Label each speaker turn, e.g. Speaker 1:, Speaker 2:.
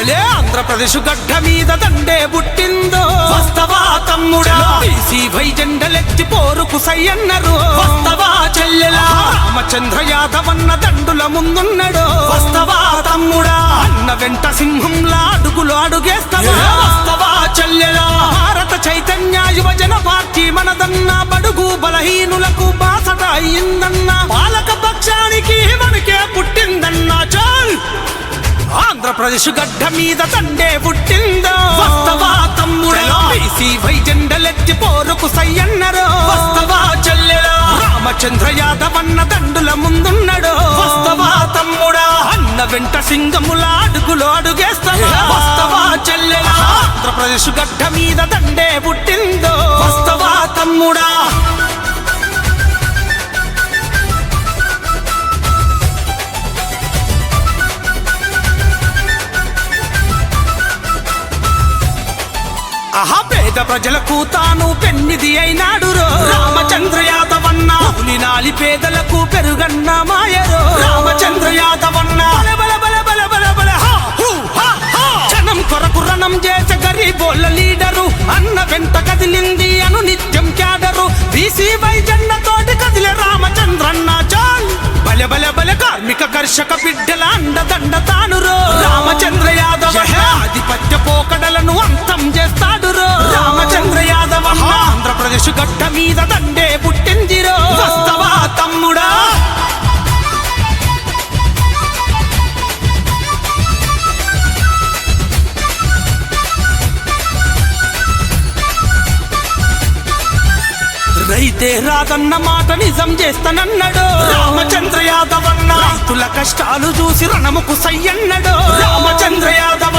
Speaker 1: భలే ఆంధ్రప్రదేశ్ గడ్డ మీద దండే పుట్టిందో వస్తవా తమ్ముడా బీసీ వై జెండలెత్తి పోరుకు సయ్యన్నరు వస్తవా చెల్లెలా రామచంద్ర యాదవన్న దండుల ముందున్నడు వస్తవా తమ్ముడా అన్న వెంట సింహంలా అడుగులు అడుగేస్తవా వస్తవా చెల్లెలా భారత చైతన్య యువజన పార్టీ మనదన్న బడుగు బలహీనులకు బాసట అయిందన్న పాలక పక్షానికి మనకే పుట్టిందన్నా చాల్ ఆంధ్రప్రదేశ్ గడ్డ మీద దండే పుట్టిందో వస్తవా తమ్ముడా బీసీ వై జెండలెత్తి పోరుకు సయ్యన్నరు వస్తవా చెల్లెలా రామచంద్ర యాదవన్న దండుల ముందున్నడు వస్తవా తమ్ముడా అన్న వెంట సింగముల అడుగులు అడుగేస్తవా వస్తవా చెల్లెలా ఆంధ్రప్రదేశ్ గడ్డ మీద దండే పుట్టిందో వస్తవా తమ్ముడా పేద ప్రజలకు తాను పెన్నిది అయినాడు రామచంద్ర యాదవన్న పులినాలి పేదలకు పెరుగన్న మాయరో రామచంద్ర యాదవన్న జనం కొరకు రణం చేసే గరీబోళ్ళ లీడరు అన్న వెంట కదిలింది అను నిత్యం క్యాడరు బీసీ వై జెండతోటి కదిలే రామచంద్రన్న చాల్ బలె బలె బలె కార్మిక కర్షక బిడ్డల అండదండ తానురో రామచంద్ర యాదవ ఆధిపత్య పోకడలను అంతం చేస్తాడు రామచంద్ర యాదవ ఆంధ్రప్రదేశ్ గడ్డ మీద దండే పుట్టిందిరో వస్తవా తమ్ముడా రైతే రాదన్న మాట నిజం చేస్తానన్నాడు రామచంద్ర యాదవన్న రైతుల కష్టాలు చూసి రణముకు సయ్యన్నాడు రామచంద్ర యాదవ